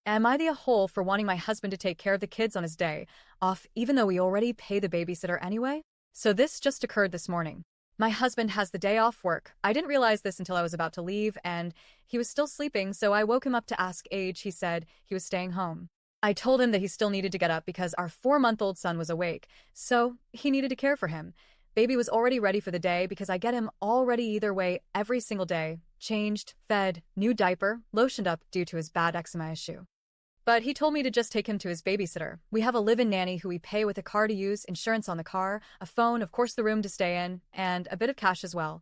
Am I the a-hole for wanting my husband to take care of the kids on his day off, even though we already pay the babysitter anyway? So this just occurred this morning. My husband has the day off work. I didn't realize this until I was about to leave, and he was still sleeping, so I woke him up to ask age. He said he was staying home. I told him that he still needed to get up because our 4-month-old son was awake, so he needed to care for him. Baby was already ready for the day because I get him all ready either way every single day, changed, fed, new diaper, lotioned up due to his bad eczema issue. But he told me to just take him to his babysitter. We have a live-in nanny who we pay with a car to use, insurance on the car, a phone, of course the room to stay in, and a bit of cash as well.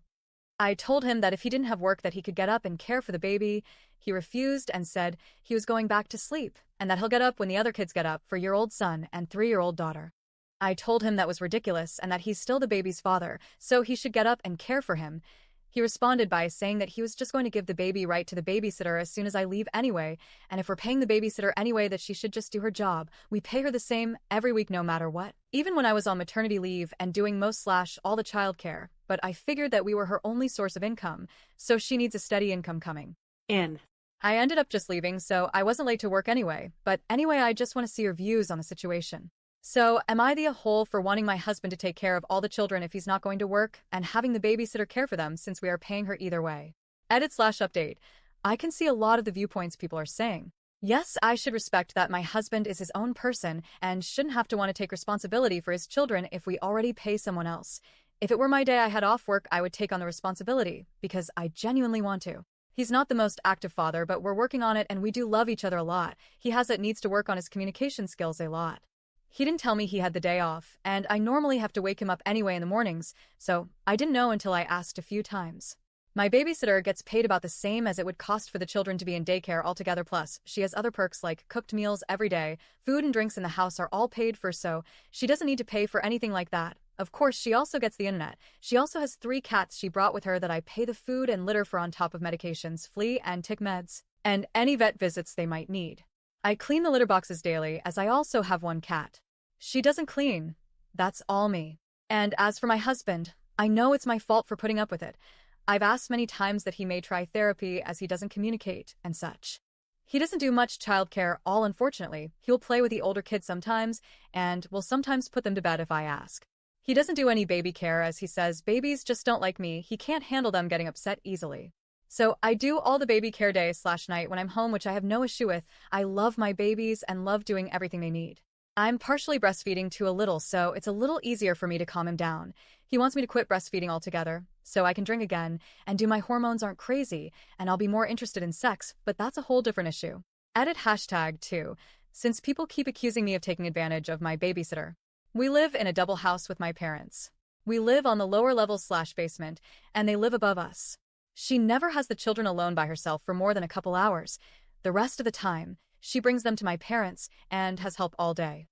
I told him that if he didn't have work that he could get up and care for the baby. He refused and said he was going back to sleep, and that he'll get up when the other kids get up for year-old son and 3-year-old daughter. I told him that was ridiculous and that he's still the baby's father, so he should get up and care for him. He responded by saying that he was just going to give the baby right to the babysitter as soon as I leave anyway, and if we're paying the babysitter anyway that she should just do her job. We pay her the same every week no matter what. Even when I was on maternity leave and doing most/all the childcare, but I figured that we were her only source of income, so she needs a steady income coming in. I ended up just leaving, so I wasn't late to work anyway, but anyway I just want to see your views on the situation. So, am I the a-hole for wanting my husband to take care of all the children if he's not going to work, and having the babysitter care for them since we are paying her either way? Edit/update. I can see a lot of the viewpoints people are saying. Yes, I should respect that my husband is his own person and shouldn't have to want to take responsibility for his children if we already pay someone else. If it were my day I had off work, I would take on the responsibility, because I genuinely want to. He's not the most active father, but we're working on it and we do love each other a lot. He needs to work on his communication skills a lot. He didn't tell me he had the day off, and I normally have to wake him up anyway in the mornings, so I didn't know until I asked a few times. My babysitter gets paid about the same as it would cost for the children to be in daycare altogether, plus she has other perks like cooked meals every day, food and drinks in the house are all paid for, so she doesn't need to pay for anything like that. Of course, she also gets the internet. She also has 3 cats she brought with her that I pay the food and litter for on top of medications, flea and tick meds, and any vet visits they might need. I clean the litter boxes daily as I also have 1 cat. She doesn't clean. That's all me. And as for my husband, I know it's my fault for putting up with it. I've asked many times that he may try therapy as he doesn't communicate and such. He doesn't do much childcare, unfortunately. He'll play with the older kids sometimes and will sometimes put them to bed if I ask. He doesn't do any baby care as he says babies just don't like me. He can't handle them getting upset easily. So I do all the baby care day/night when I'm home, which I have no issue with. I love my babies and love doing everything they need. I'm partially breastfeeding too a little, so it's a little easier for me to calm him down. He wants me to quit breastfeeding altogether, so I can drink again, and do my hormones aren't crazy, and I'll be more interested in sex, but that's a whole different issue. Edit #2, since people keep accusing me of taking advantage of my babysitter. We live in a double house with my parents. We live on the lower level/basement, and they live above us. She never has the children alone by herself for more than a couple hours. The rest of the time, she brings them to my parents and has help all day.